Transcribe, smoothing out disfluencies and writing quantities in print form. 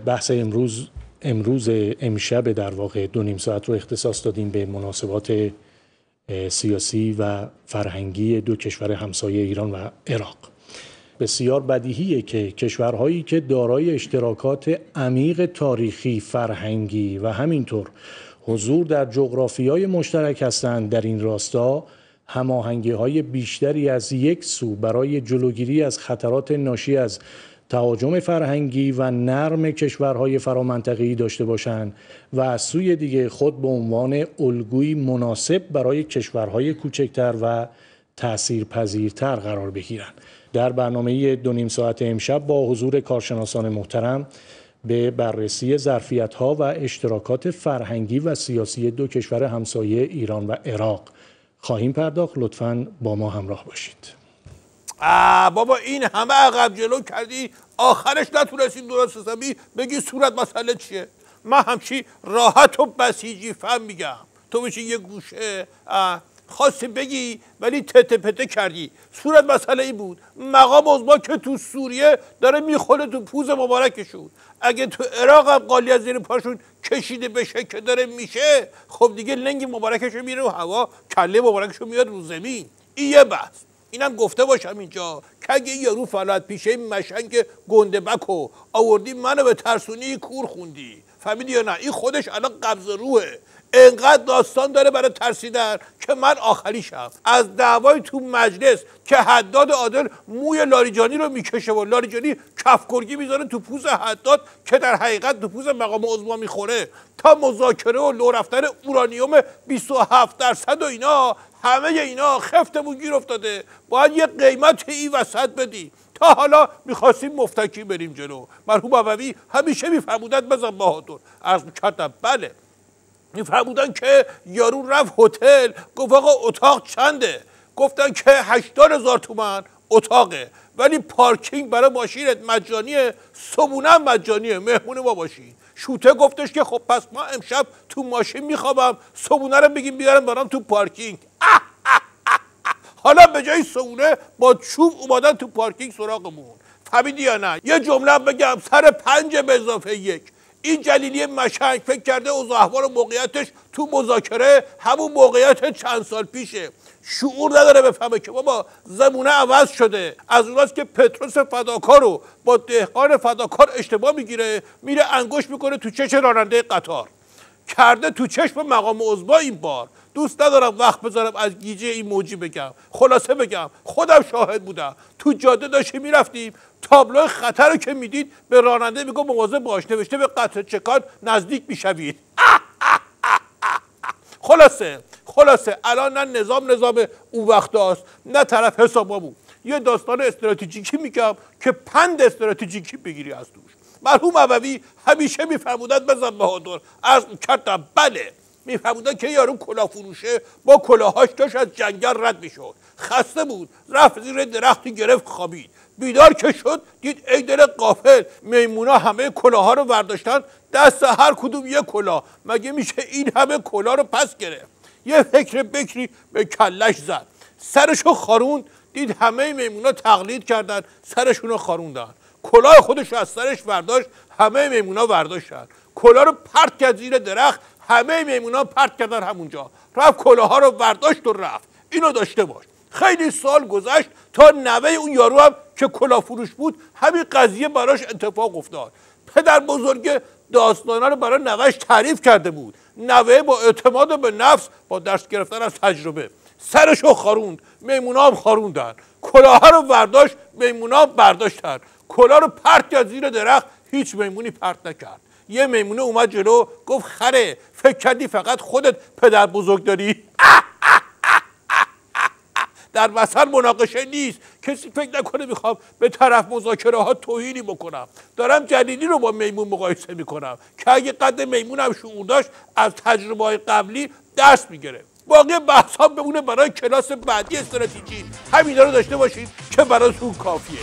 بحث امشب در واقع 2.5 ساعت رو اختصاص دادیم به مناسبات سیاسی و فرهنگی دو کشور همسایه ایران و عراق. بسیار بدیهیه که کشورهایی که دارای اشتراکات عمیق تاریخی، فرهنگی و همینطور حضور در جغرافیای مشترک هستند، در این راستا هماهنگی‌های بیشتری از یک سو برای جلوگیری از خطرات ناشی از تهاجم فرهنگی و نرم کشورهای فرامنطقه‌ای داشته باشند و از سوی دیگه خود به عنوان الگویی مناسب برای کشورهای کوچکتر و تأثیرپذیرتر قرار بگیرند. در برنامه 2.5 ساعت امشب با حضور کارشناسان محترم به بررسی ظرفیت‌ها و اشتراکات فرهنگی و سیاسی دو کشور همسایه ایران و عراق خواهیم پرداخت. لطفاً با ما همراه باشید. بابا این همه عقب جلو کردی، آخرش نتونستی درست حسابی بگی صورت مسئله چیه؟ من همچی راحت و بسیجی فهم میگم، تو بشی یه گوشه خواستی بگی ولی تته پته کردی. صورت مسئله ای بود مقام عظما که تو سوریه داره میخوره تو پوز مبارکشون، اگه تو عراق هم قالی از زیر پاشون کشیده بشه که داره میشه، خب دیگه لنگ مبارکشون میره رو هوا، کله مبارکشون میاد رو زمین. این یه بحث. اینم گفته باشم اینجا که اگه یارو فلات پیشه مشنگ گنده بکو آوردی منو به ترسونی کور خوندی، فهمیدی یا نه؟ این خودش الان قبض روحه، انقدر داستان داره برای ترسیدن که من آخریشم. از دعوای تو مجلس که حداد عادل موی لاریجانی رو میکشه و لاریجانی کفگرگی میذاره تو پوز حداد که در حقیقت تو پوز مقام عظما میخوره، تا مذاکره و لو رفتن اورانیوم 27% و اینا، همه اینا خفتمون گیر افتاده. باید یه قیمت این وسط بدی. تا حالا میخواستیم مفتکی بریم جلو. مرحوم عووی همیشه میفرمودن بزن بهادر، عرض میکردم بله، میفرمودن که یارو رفت هتل گفت آقا اتاق چنده؟ گفتن که 80,000 تومان اتاقه، ولی پارکینگ برای ماشینت مجانیه، صبونه مجانیه، مهمون ما باشی. شوته گفتش که خب پس ما امشب تو ماشین میخوابم، صبونه رو بگیم بیارم برام تو پارکینگ. حالا به جای صبونه با چوب اومدن تو پارکینگ سراغمون. فهمیدی یا نه؟ یه جمله بگم سر 5 به اضافه 1. این جلیلی مشنگ فکر کرده اوضاع احوال و موقعیتش تو مذاکره همون موقعیت چند سال پیشه. شعور نداره بفهمه که بابا زمونه عوض شده. از اوناست که پتروس فداکار رو با دهقان فداکار اشتباه میگیره، میره انگوش میکنه تو چش راننده قطار، کرده تو چشم مقام عظما. این بار دوست ندارم وقت بذارم از گیجه این موجی بگم، خلاصه بگم خودم شاهد بودم. تو جاده داشتیم میرفتیم، تابلو خطر رو که میدید به راننده میگم مواظب باش، نوشته به قطر چکان نزدیک میشوید. خلاصه الان نه نظام اون وقت هاست نه طرف حسابمون. یه داستان استراتژیکی میگم که پند استراتژیکی بگیری از توش. مرحوم عووی همیشه میفرمودن بزن بهادر، عرض میکردم بله، میفرمودن که یارو کلاه فروشه با کلاهاش داشت از جنگل رد میشد، خسته بود، رفت زیر درختی گرفت خوابید. بیدار که شد دید ای دل غافل، میمونا همه کلاها رو برداشتن، دست هر کدوم یه کلاه. مگه میشه این همه کلاه رو پس گرفت؟ یه فکر بکری به کلش زد، سرشو خاروند، دید همه میمونا تقلید کردن، سرشونو خاروندن. کلاه خودش از سرش برداشت، همه میمونا برداشتن. کلاه رو پرت کرد زیر درخت، همه میمونا پرت کردن همونجا. رفت کلاها رو برداشت و رفت. اینو داشته باش. خیلی سال گذشت تا نوه اون یارو هم که کلاه فروش بود همین قضیه براش اتفاق افتاد. پدر بزرگ داستانا رو برای نوهش تعریف کرده بود. نوه با اعتماد به نفس، با درس گرفتن از تجربه، سرشو خاروند، میمونا هم خاروندن. کلاه رو برداشت، میمونا هم برداشتن. کلاه رو پرت کرد زیر درخت، هیچ میمونی پرت نکرد. یه میمونه اومد جلو گفت خره، فکر کردی فقط خودت پدر بزرگ داری؟ در مثل مناقشه نیست، کسی فکر نکنه میخوام به طرف مذاکره ها توهینی بکنم. دارم جلیلی رو با میمون مقایسه میکنم که اگه قد میمون هم شعور داشت از تجربه های قبلی درس میگیره. باقی بحث ها بمونه برای کلاس بعدی استراتژی. همینا رو داشته باشید که براتون کافیه.